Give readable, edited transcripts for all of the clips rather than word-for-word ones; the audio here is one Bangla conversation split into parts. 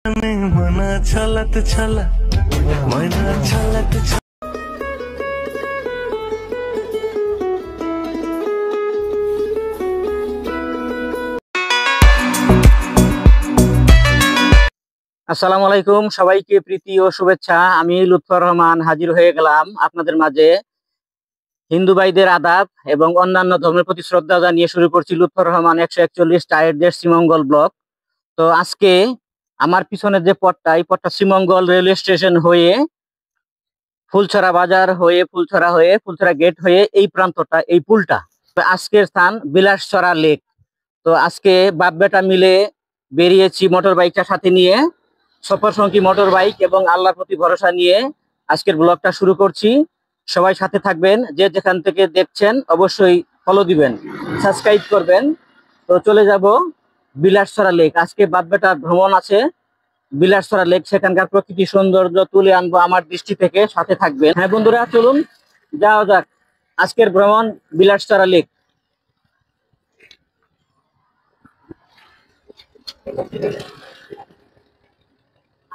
মনা ছলত ছলা ময়না ছলত আসসালামু আলাইকুম, সবাইকে প্রীতি ও শুভেচ্ছা। আমি লুৎফর রহমান হাজির হয়ে গেলাম আপনাদের মাঝে। হিন্দু ভাইদের আদাব এবং অন্যান্য ধর্মের প্রতি শ্রদ্ধা জানিয়ে শুরু করছি লুৎফর রহমান 141 টায়ার দেশ শ্রীমঙ্গল ব্লক। তো আজকে আমার পিছনে যে পথটা, এই পথটা শ্রীমঙ্গল রেলওয়ে স্টেশন হয়ে ফুলছড়া বাজার হয়ে ফুলছড়া গেট হয়ে এই প্রান্তটা, এই পুলটা। তো আজকের স্থান বিলাসছড়া লেক। তো আজকে বাপ বেটা মিলে বেরিয়েছি মোটর বাইকটা সাথে নিয়ে, সফর সঙ্গী মোটর বাইক এবং আল্লাহর প্রতি ভরসা নিয়ে আজকের ব্লগটা শুরু করছি। সবাই সাথে থাকবেন, যে যেখান থেকে দেখছেন অবশ্যই ফলো দিবেন, সাবস্ক্রাইব করবেন। তো চলে যাব বিলাসছড়া লেক। আজকে বাপ বেটার ভ্রমণ আছে বিলাসছড়া লেক, সেখানকার প্রকৃতি সৌন্দর্য তুলে আনবো আমার দৃষ্টি থেকে। সাথে থাকবেন। হ্যাঁ বন্ধুরা, চলুন যাওয়া যাক আজকের ভ্রমণ বিলাসছড়া লেক।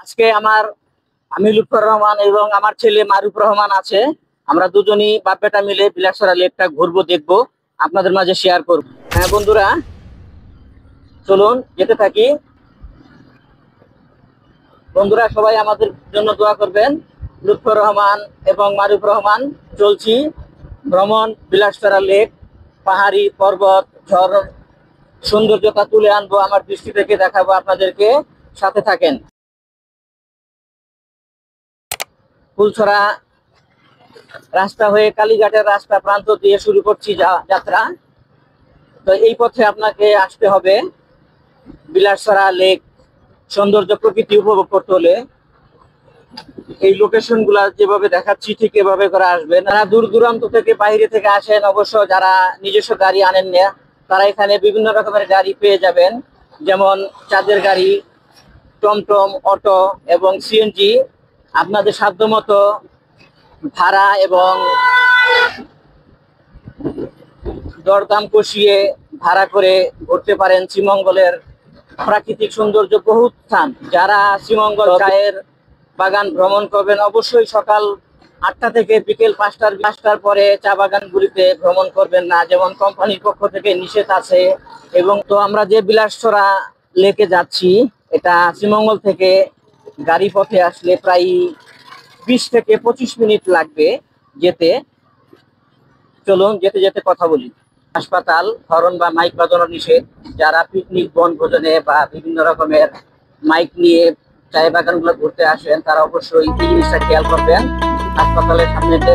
আজকে আমি লুৎফর রহমান এবং আমার ছেলে মারুফ রহমান আছে। আমরা দুজনই বাপ বেটা মিলে বিলাসছড়া লেকটা ঘুরবো, দেখবো, আপনাদের মাঝে শেয়ার করবো। হ্যাঁ বন্ধুরা, চলুন যেতে থাকি। বন্ধুরা সবাই আমাদের জন্য দোয়া করবেন। লুৎফর রহমান এবং মারুফ রহমান চলছি ভ্রমণ বিলাসছড়া লেক। পাহাড়ি পর্বত ঝর্ণার সৌন্দর্যতা তুলে আনবো আমার দৃষ্টি থেকে, দেখাবো আপনাদেরকে। সাথে থাকেন। ফুলছড়া রাস্তা হয়ে কালীঘাটের রাস্তা প্রান্ত দিয়ে শুরু করছি যাত্রা। তো এই পথে আপনাকে আসতে হবে। বিলাসছড়া লেক সৌন্দর্য প্রকৃতি উপভোগ করতে হলে এই লোকেশন গুলা যেভাবে দেখাচ্ছি ঠিক এভাবে করে আসবেন। যারা দূর দূরান্ত থেকে বাইরে থেকে আসেন, অবশ্য যারা নিজস্ব গাড়ি আনেন না, তারা এখানে বিভিন্ন রকমের গাড়ি পেয়ে যাবেন, যেমন চাঁদের গাড়ি, টমটম, অটো এবং সিএনজি। আপনাদের সাধ্যমতো ভাড়া এবং দরদাম কষিয়ে ভাড়া করে ঘুরতে পারেন শ্রীমঙ্গলের প্রাকৃতিক সৌন্দর্য বহু স্থান। যারা শ্রীমঙ্গল চায়ের বাগান ভ্রমণ করবেন, অবশ্যই সকাল 8টা থেকে বিকেল 5টার পরে চা বাগানগুলিতে ভ্রমণ করবেন না, যেমন কোম্পানির পক্ষ থেকে নিষেধ আছে। এবং তো আমরা যে বিলাসছড়া লেকে যাচ্ছি, এটা শ্রীমঙ্গল থেকে গাড়ি পথে আসলে প্রায় 20 থেকে 25 মিনিট লাগবে যেতে। চলুন যেতে যেতে কথা বলি। হাসপাতাল, হরন বা মাইক বাজানো নিষেধ। যারা পিকনিক বনভোজনে বা বিভিন্ন রকমের মাইক নিয়ে চায় বাগানগুলো ঘুরতে আসেন, তারা অবশ্যই এই জিনিসটা খেয়াল করবেন। হাসপাতালের সামনেতে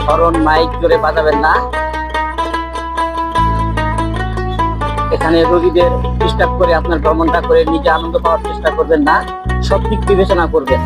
হরন মাইক জোরে বাজাবেন না। এখানে রোগীদের ডিস্টার্ব করে আপনার ভ্রমণটা করে নিজে আনন্দ পাওয়ার চেষ্টা করবেন না, সব দিক বিবেচনা করবেন।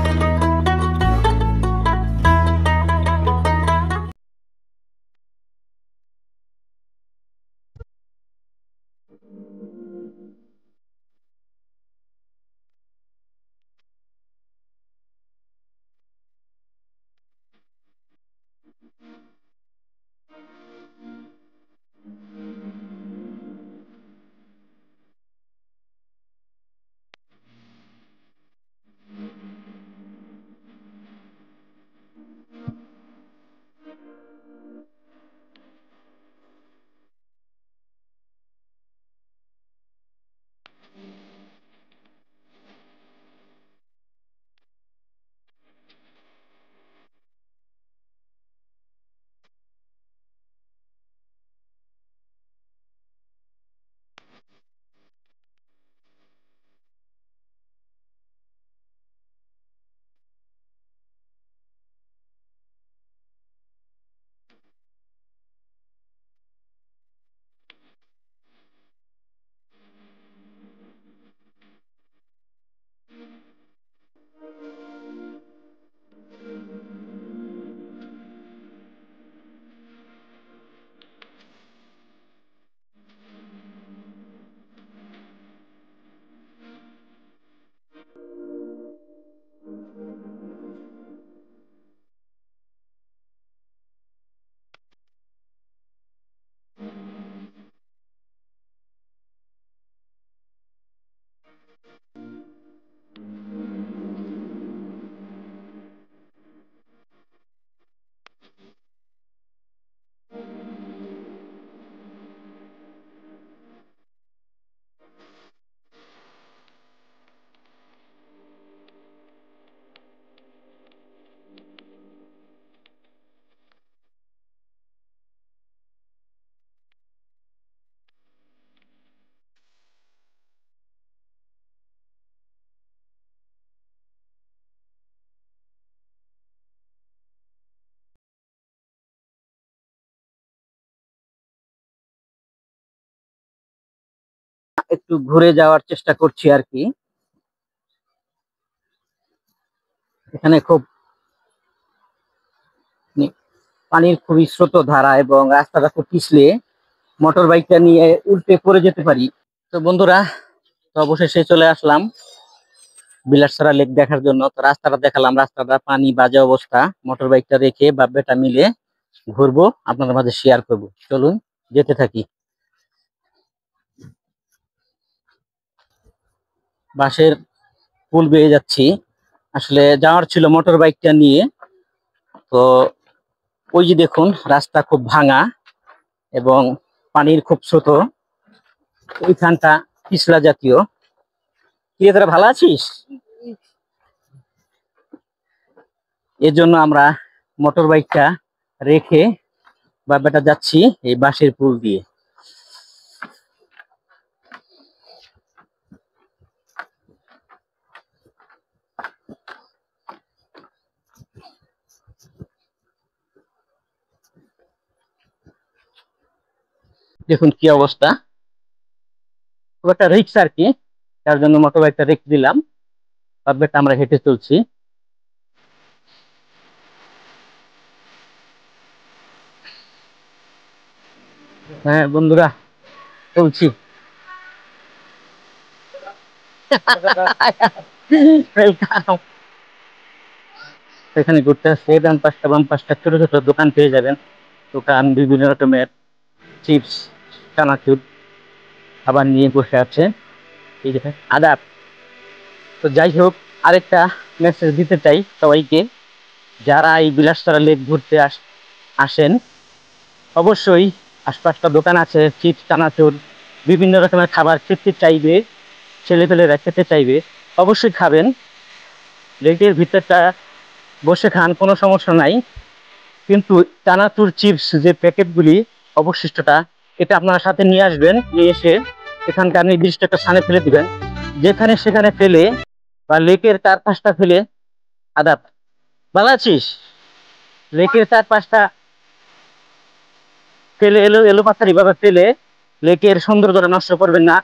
একটু ঘুরে যাওয়ার চেষ্টা করছি আর কি। এখানে খুব পানির খুবই স্রোত ধারা এবং রাস্তাটা খুব পিছলে মোটর বাইকটা নিয়ে উল্টে পড়ে যেতে পারি। তো বন্ধুরা, তো অবশেষে চলে আসলাম বিলাসছড়া লেক দেখার জন্য। তো রাস্তাটা দেখালাম, রাস্তাটা পানি বাজে অবস্থা। মোটর বাইকটা রেখে বাব্বেটা মিলে ঘুরবো, আপনাদের মাঝে শেয়ার করব। চলুন যেতে থাকি। বাঁশের পুল বেয়ে যাচ্ছি, আসলে যাওয়ার ছিল মোটর বাইকটা নিয়ে। তো ওই যে দেখুন, রাস্তা খুব ভাঙা এবং পানির খুব স্রোত, ওইখানটা পিছলা জাতীয়। কি রে, তোরা ভালো আছিস? এর জন্য আমরা মোটর বাইকটা রেখে বাব্বাটা যাচ্ছি এই বাঁশের পুল দিয়ে। দেখুন কি অবস্থা, খুব একটা রিক্স আর কি, তার জন্য মোটর বাইকটা রেখে দিলাম। বাব্বাটা আমরা হেঁটে চলছি। হ্যাঁ বন্ধুরা, চলছি। Welcome। এখানে ঘুরতে আসছে, ডান পাশটা বাম পাশটা ছোট ছোট দোকান পেয়ে যাবেন। দোকান বিভিন্ন রকমের চিপস, চানাচুর খাবার নিয়ে বসে আছে। এই যে আদাব। তো যাই হোক, আরেকটা মেসেজ দিতে চাই সবাইকে, যারা এই বিলাসছড়া লেক ঘুরতে আসেন, অবশ্যই আশপাশটা দোকান আছে, চিপস চানাচুর বিভিন্ন রকমের খাবার খেতে চাইবে, ছেলেপেলেরা খেতে চাইবে, অবশ্যই খাবেন। লেকের ভিতরটা বসে খান, কোনো সমস্যা নাই। কিন্তু চানাচুর চিপস যে প্যাকেটগুলি অবশিষ্টটা, এটা আপনারা সাথে নিয়ে আসবেন, নিয়ে এসে এখানকার নির্দিষ্ট একটা স্থানে ফেলে দিবেন। যেখানে সেখানে ফেলে বা লেকের চারপাশটা ফেলে, আদাব, ভালো আছিস, লেকের চারপাশটা ফেলে এলো পাথারি ভাবে ফেলে লেকের সৌন্দর্যটা নষ্ট করবেন না।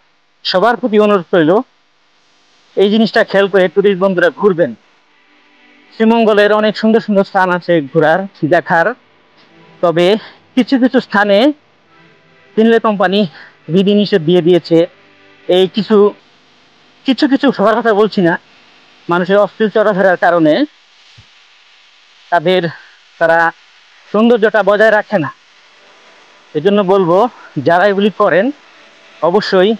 সবার প্রতি অনুরোধ রইল, এই জিনিসটা খেয়াল করে টুরিস্ট বন্ধুরা ঘুরবেন। শ্রীমঙ্গলের অনেক সুন্দর সুন্দর স্থান আছে ঘোরার দেখার, তবে কিছু কিছু স্থানে তিনলে কোম্পানি বিধিনিষেধ দিয়ে দিয়েছে। এই কিছু কিছু কিছু সবার কথা বলছি না, মানুষের অশ্লীল চলাফেরার কারণে তারা সৌন্দর্যটা বজায় রাখে না। এজন্য বলবো, যারা এগুলি করেন অবশ্যই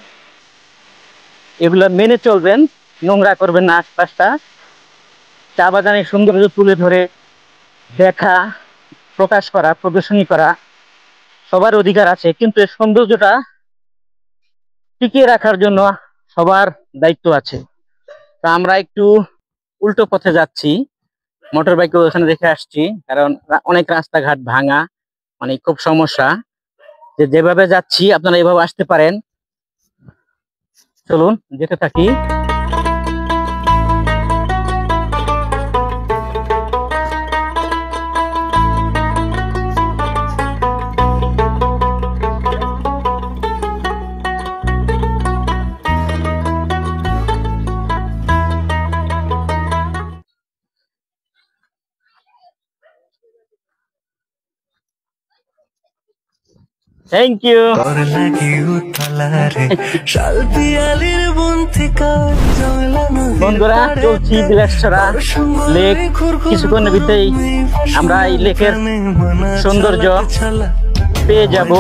এগুলো মেনে চলবেন, নোংরা করবেন না আশপাশটা। চা বাগানের সৌন্দর্য তুলে ধরে দেখা, প্রকাশ করা, প্রদর্শনী করা সবার অধিকার আছে, কিন্তু এর সৌন্দর্যটা টিকিয়ে রাখার জন্য সবার দায়িত্ব আছে। তা আমরা একটু উল্টো পথে যাচ্ছি, মোটর বাইকও ওখানে রেখে আসছি, কারণ অনেক রাস্তাঘাট ভাঙা, মানে খুব সমস্যা। যেভাবে যাচ্ছি আপনারা এভাবে আসতে পারেন। চলুন যেতে থাকি। Thank you. বন্ধুরা, চলছি বিলাসছড়া লেক। কিছুক্ষণের ভিতরেই আমরা এই লেকের সৌন্দর্য পেয়ে যাব।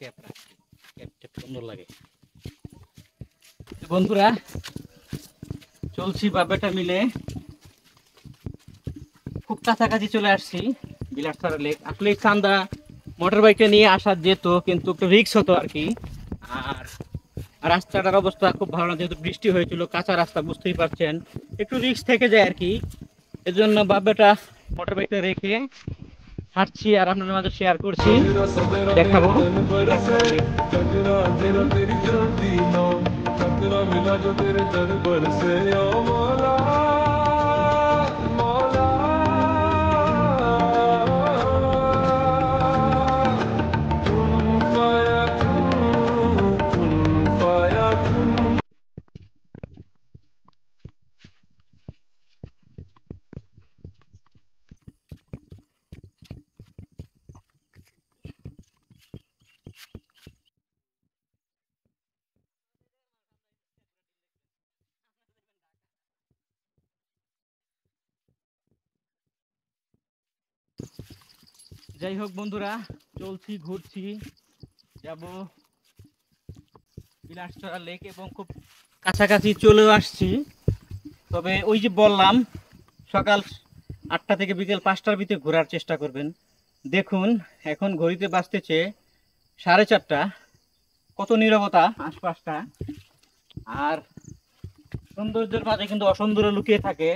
ক্যাপ রাখছি, ক্যাপটা সুন্দর লাগে। বন্ধুরা চলছি বাবাটা মিলে, খুব কাছাকাছি চলে আসছি বিলাসছড়া লেক। আসলে চান্দা মোটর বাইকটা নিয়ে আসার যেত, কিন্তু একটু রিস্ক হতো আর কি। আর রাস্তাটার অবস্থা খুব ভালো না, যেহেতু বৃষ্টি হয়েছিল, কাঁচা রাস্তা বুঝতেই পারছেন, একটু রিস্ক থেকে যায় আর কি। এজন্য বাবাটা মোটর বাইকটা রেখে হাঁটছি আর আপনাদের মাঝে শেয়ার করছি, দেখাবো। যাই হোক বন্ধুরা, চলছি, ঘুরছি, যাব বিলাসছড়া লেক এবং খুব কাছাকাছি চলেও আসছি। তবে ওই যে বললাম, সকাল 8টা থেকে বিকেল 5টার ভিতরে ঘোরার চেষ্টা করবেন। দেখুন এখন ঘড়িতে বাজতেছে 4:30, কত নীরবতা আশপাশটা। আর সৌন্দর্যের মাঝে কিন্তু অসৌন্দর্য লুকিয়ে থাকে,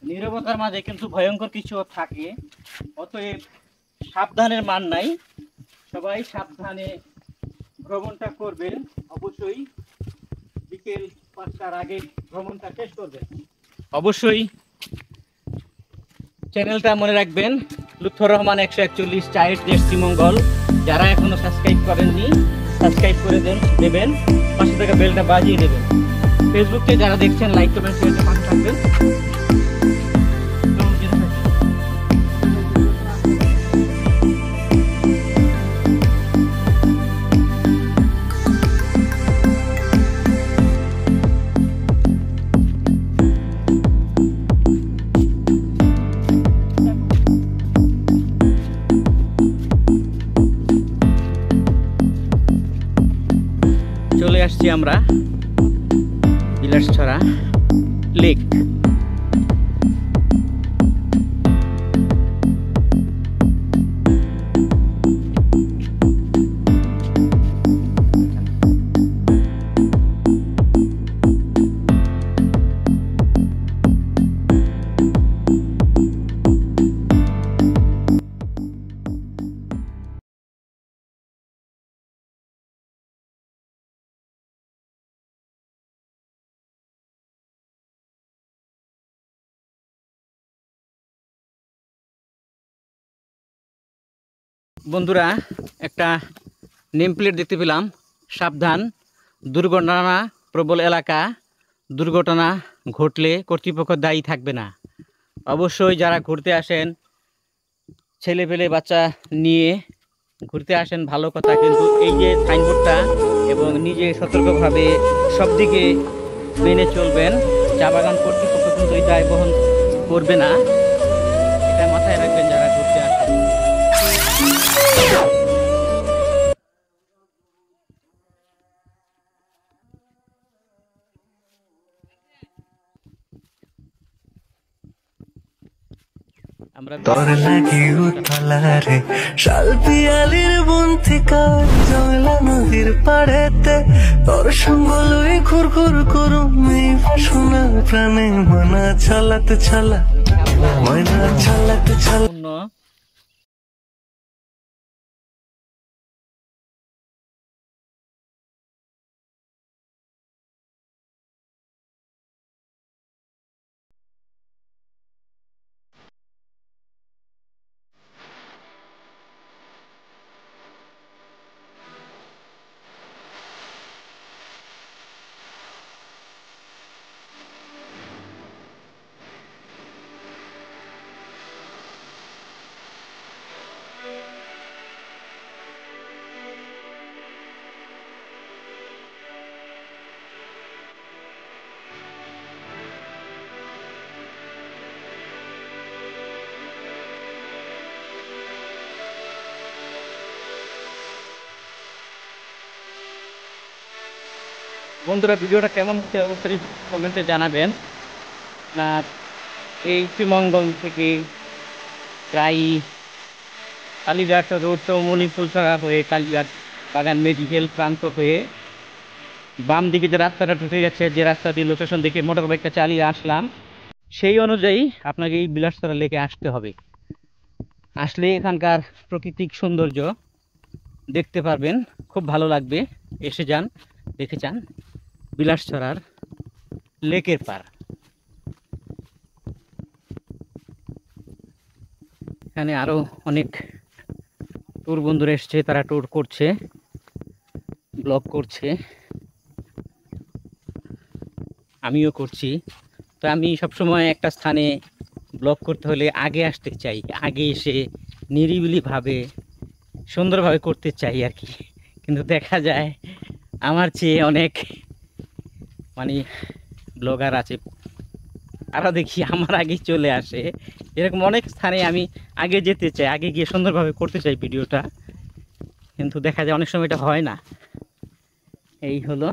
নীরবতার মাঝে কিন্তু ভয়ঙ্কর কিছু থাকে। অতএব সাবধানের মান নাই, সবাই সাবধানে ভ্রমণটা করবেন। অবশ্যই বিকেল 5টার আগে ভ্রমণটা শেষ করবেন। অবশ্যই চ্যানেলটা মনে রাখবেন, লুৎফর রহমান 141 চায়ের দেশ শ্রীমঙ্গল। যারা এখনো সাবস্ক্রাইব করেননি, সাবস্ক্রাইব করে দেবেন, পাশে থাকা বেলটা বাজিয়ে দেবেন। ফেসবুকে যারা দেখছেন, লাইক করবেন, শেয়ার পাশে থাকবেন। চলে আসছি আমরা বিলাসছড়া লেক। বন্ধুরা একটা নেম প্লেট দেখতে পেলাম, সাবধান, দুর্ঘটনা প্রবল এলাকা, দুর্ঘটনা ঘটলে কর্তৃপক্ষ দায়ী থাকবে না। অবশ্যই যারা ঘুরতে আসেন, ছেলে পেলে বাচ্চা নিয়ে ঘুরতে আসেন, ভালো কথা, কিন্তু এই যে সাইনবোর্ডটা এবং নিজে সতর্কভাবে সব দিকে মেনে চলবেন। চা বাগান কর্তৃপক্ষ কিন্তু এই দায় বহন করবে না, এটা মাথায় রাখবেন যারা ঘুরতে আসেন। তোর লাগি উতলারে শাল পিয়ালির বন্তিকা জয়লা নদীর পাড়েতে তোর সঙ্গ লই ঘুর ঘুর করুম এই শোনা প্রাণে মনা ছলাতে ছলা ময়না ছলাতে ছলা। বন্ধুরা ভিডিওটা কেমন হচ্ছে অবশ্যই কমেন্টে জানাবেন। আর এই শ্রীমঙ্গল থেকে প্রায় কালীঘাট রোড তো মণিপুরছড়া হয়ে কালীঘাট বাগান মেডিকেল প্রান্ত হয়ে বাম দিকে যে রাস্তাটা ঢুকে গেছে, যে রাস্তা দিয়ে লোকেশন দেখে মোটর বাইকটা চালিয়ে আসলাম, সেই অনুযায়ী আপনাকে এই বিলাসতলা লেকে আসতে হবে। আসলে এখানকার প্রাকৃতিক সৌন্দর্য দেখতে পারবেন, খুব ভালো লাগবে। এসে যান, দেখে যান বিলাসছড়ার লেকের পার। এখানে আরো অনেক ট্যুর বন্ধুরা এসছে, তারা ট্যুর করছে, ব্লগ করছে, আমিও করছি। তো আমি সবসময় একটা স্থানে ব্লগ করতে হলে আগে আসতে চাই, আগে এসে নিরিবিলিভাবে সুন্দরভাবে করতে চাই আর কি। কিন্তু দেখা যায় আমার চেয়ে অনেক মানে ব্লগার আছে, তারা দেখি আমার আগে চলে আসে। এরকম অনেক স্থানে আমি আগে যেতে চাই, আগে গিয়ে সুন্দরভাবে করতে চাই ভিডিওটা, কিন্তু দেখা যায় অনেক সময় এটা হয় না। এই হলো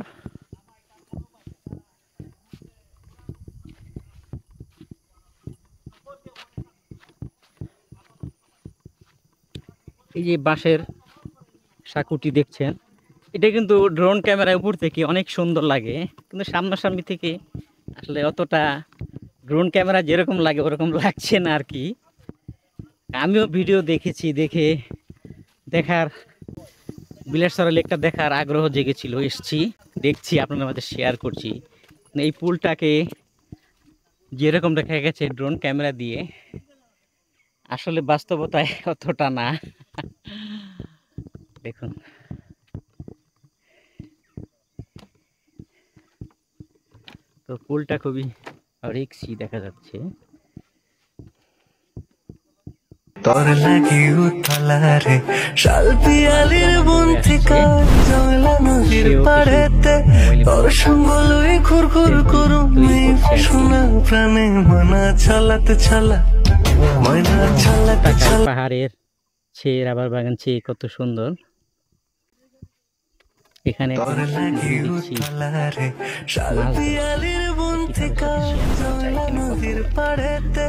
এই যে বাঁশের সাঁকুটি দেখছেন, এটা কিন্তু ড্রোন ক্যামেরার উপর থেকে অনেক সুন্দর লাগে, কিন্তু সামনাসামনি থেকে আসলে অতটা ড্রোন ক্যামেরা যেরকম লাগে ওরকম লাগছে না আর কি। আমিও ভিডিও দেখেছি, দেখার বিলাসছড়া লেকটা দেখার আগ্রহ জেগেছিল, এসছি, দেখছি, আপনাদের মাঝে শেয়ার করছি। এই পুলটাকে যেরকম দেখা গেছে ড্রোন ক্যামেরা দিয়ে, আসলে বাস্তবতায় অতটা না। দেখুন তো পুলটা খুবই রিক্সি দেখা যাচ্ছে। তোর লাগি উতলারে শাল পিয়ালির বন্তিকা জমলা নদীর পাড়েতে তোর সঙ্গ লই ঘুরঘুর করুম শোনা প্রাণে মনা ছলাতে ছলা ময়না ছলাতে ছলা। পাহাড়ের চেয়ে রাবার বাগান চেয়ে কত সুন্দর। এখানে তোর লাগি উতলারে শাল পিয়ালির বন্তিকা জমলা নদীর পাড়েতে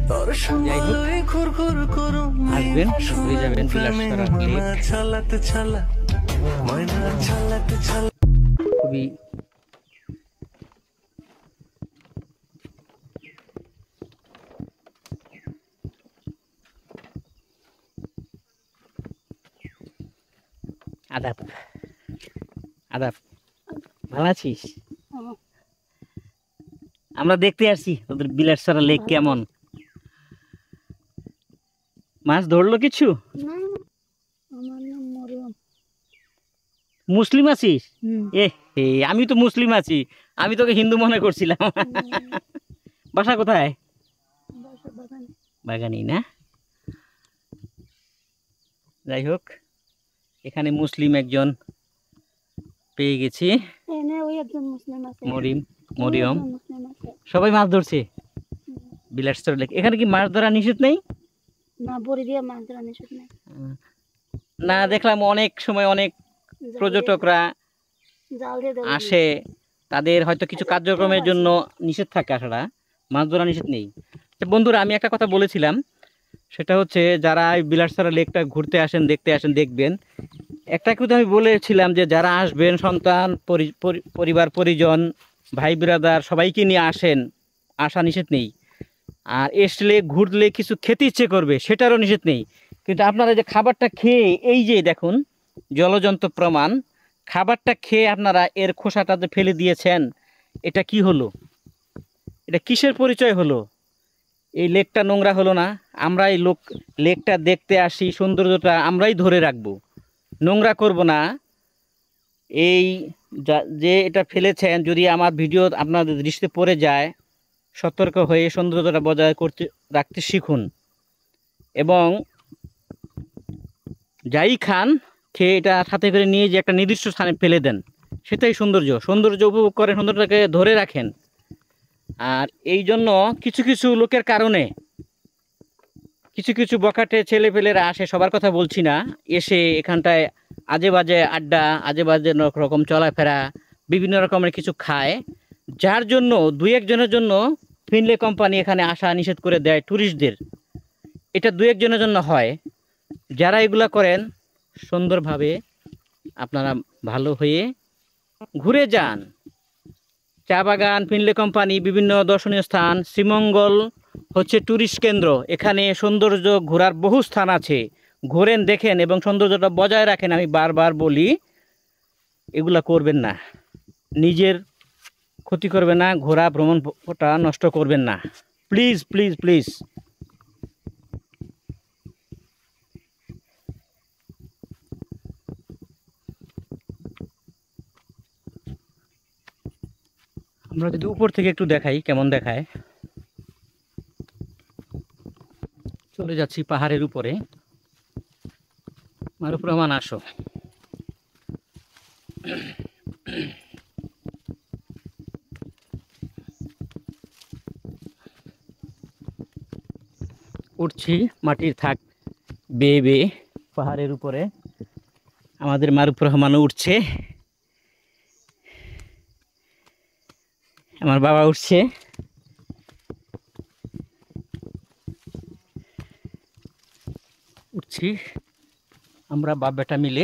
তোর সঙ্গ লই ঘুরঘুর করুম আসবেন, ঘুরে যাবেন বিলাসছড়া লেক, ছলাতে ছলা ময়না ছলাতে ছলা। খুবই আদাব আদাব। ভালো আছিস? আমরা দেখতে আসছি তোদের বিলাসছড়া লেক কেমন, মাছ ধরলো কিছু? মুসলিম আছিস? আমি তো মুসলিম আছি, আমি তোকে হিন্দু মনে করছিলাম। বাসা কোথায়? বাগানি না? যাই হোক, এখানে মুসলিম একজন পেয়ে গেছি, মরিয়ম। সবাই মাছ ধরছে বিলাসছড়া লেক। এখানে কি মাছ ধরা নিষেধ নেই? না, দেখলাম অনেক সময় অনেক পর্যটকরা আসে, তাদের হয়তো কিছু কার্যক্রমের জন্য নিষেধ থাকে আসাটা, মাছ ধরা নিষেধ নেই। বন্ধুরা আমি একটা কথা বলেছিলাম, সেটা হচ্ছে যারা এই বিলাসছড়া লেকটা ঘুরতে আসেন, দেখতে আসেন, দেখবেন, একটা কথা আমি বলেছিলাম যে যারা আসবেন সন্তান পরিবার পরিজন ভাই বিরাদার সবাইকে নিয়ে আসেন, আসা নিষেধ নেই। আর এসলে ঘুরলে কিছু খেতে ইচ্ছে করবে সেটারও নিষেধ নেই, কিন্তু আপনারা যে খাবারটা খেয়ে, এই যে দেখুন জলজন্ত প্রমাণ, খাবারটা খেয়ে আপনারা এর খোসাটা যে ফেলে দিয়েছেন, এটা কি হলো? এটা কিসের পরিচয় হলো? এই লেকটা নোংরা হলো না? আমরা এই লেকটা দেখতে আসি, সৌন্দর্যটা আমরাই ধরে রাখবো, নোংরা করব না। এই যে এটা ফেলেছেন, যদি আমার ভিডিও আপনাদের দৃষ্টিতে পড়ে যায়, সতর্ক হয়ে সৌন্দর্যটা বজায় রাখতে শিখুন, এবং যাই খান খেয়ে এটা সাথে করে নিয়ে যে একটা নির্দিষ্ট স্থানে ফেলে দেন, সেটাই সৌন্দর্য উপভোগ করেন, সৌন্দর্যটাকে ধরে রাখেন। আর এই জন্য কিছু কিছু লোকের কারণে কিছু বখাটে ছেলেপেলেরা আসে, সবার কথা বলছি না, এসে এখানটায় আজে বাজে আড্ডা, আজে বাজে রকম চলাফেরা, বিভিন্ন রকমের কিছু খায়, যার জন্য দুই একজনের জন্য ফিনলে কোম্পানি এখানে আসা নিষেধ করে দেয় ট্যুরিস্টদের। এটা দুই একজনের জন্য হয়। যারা এগুলা করেন সুন্দরভাবে আপনারা ভালো হয়ে ঘুরে যান। চা বাগান, ফিনলে কোম্পানি, বিভিন্ন দর্শনীয় স্থান, শ্রীমঙ্গল হচ্ছে ট্যুরিস্ট কেন্দ্র। এখানে সৌন্দর্য ঘোরার বহু স্থান আছে, ঘোরেন, দেখেন এবং সৌন্দর্যটা বজায় রাখেন। আমি বারবার বলি এগুলা করবেন না, নিজের ক্ষতি করবেন না, ঘোরা ভ্রমণটা নষ্ট করবেন না, প্লিজ প্লিজ প্লিজ। আমরা যদি উপর থেকে একটু দেখাই কেমন দেখায়। চলে যাচ্ছি পাহাড়ের উপরে। মারুফ রহমান আসো। উঠছি মাটির থাক বেয়ে বেয়ে পাহাড়ের উপরে। আমাদের মারুফ রহমানও উঠছে, আমার বাবা উঠছে। উঠছি আমরা বাপ বেটা মিলে,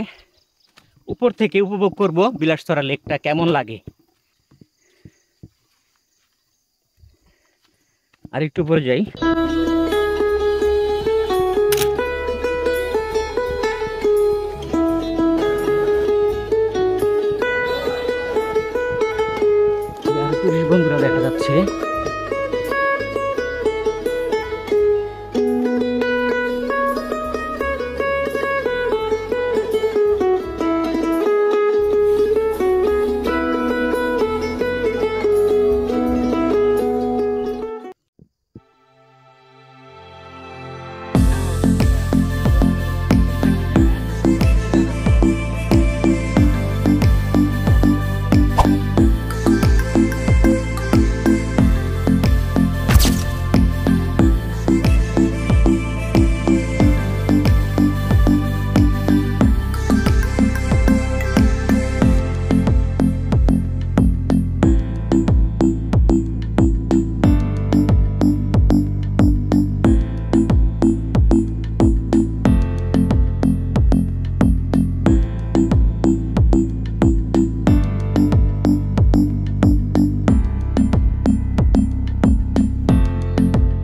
উপর থেকে উপভোগ করব বিলাসতরা লেকটা কেমন লাগে। আর একটু পরে যাই। বন্ধুরা দেখা যাচ্ছে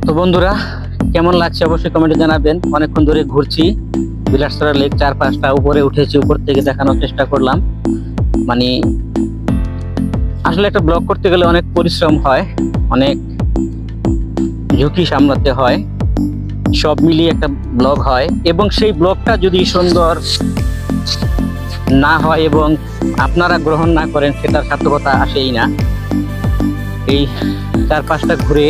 তো বন্ধুরা, কেমন লাগছে অবশ্যই কমেন্টে জানাবেন। অনেকক্ষণ ধরে ঘুরছি বিলাসতরা লেক, 4-5টা উপরে উঠেছি, উপর থেকে দেখানোর চেষ্টা করলাম। মানে আসলে একটা ব্লগ করতে গেলে অনেক পরিশ্রম হয়, অনেক ঝুঁকি সামলাতে হয়, সব মিলিয়ে একটা ব্লগ হয়। এবং সেই ব্লগটা যদি সুন্দর না হয় এবং আপনারা গ্রহণ না করেন, সেটার সার্থকতা আসেই না। এই 4-5টা ঘুরে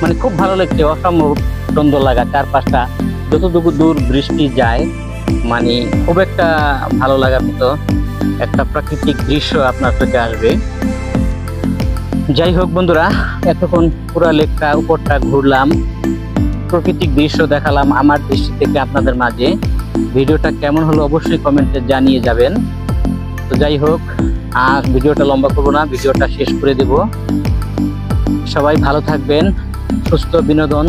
মানে খুব ভালো লাগছে, অসম্ভব সুন্দর লাগা। 4-5টা যতটুকু দূর দৃষ্টি যায় মানে খুব একটা ভালো লাগার মতো একটা প্রাকৃতিক দৃশ্য আপনার চোখে আসবে। যাই হোক বন্ধুরা, এতক্ষণ পুরো লেকটা উপরটা ঘুরলাম, প্রাকৃতিক দৃশ্য দেখালাম আমার দৃষ্টি থেকে আপনাদের মাঝে। ভিডিওটা কেমন হলো অবশ্যই কমেন্টে জানিয়ে যাবেন। তো যাই হোক, আর ভিডিওটা লম্বা করবো না, ভিডিওটা শেষ করে দেব। সবাই ভালো থাকবেন, সুস্থ বিনোদন।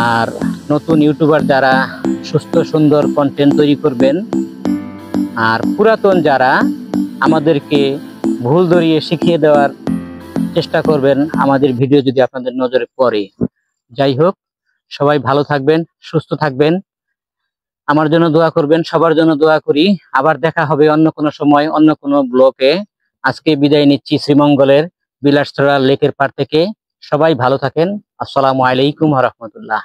আর নতুন ইউটিউবার যারা সুস্থ সুন্দর কন্টেন্ট তৈরি করবেন, আর পুরাতন যারা আমাদেরকে ভুল ধরিয়ে শিখিয়ে দেওয়ার চেষ্টা করবেন আমাদের ভিডিও যদি আপনাদের নজরে পড়ে। যাই হোক, সবাই ভালো থাকবেন, সুস্থ থাকবেন, আমার জন্য দোয়া করবেন, সবার জন্য দোয়া করি। আবার দেখা হবে অন্য কোনো সময়, অন্য কোনো ব্লগে। আজকে বিদায় নিচ্ছি শ্রীমঙ্গলের বিলাসতরা লেকের পাড় থেকে। সবাই ভালো থাকেন। আসসালামু আলাইকুম ওয়া রাহমাতুল্লাহ।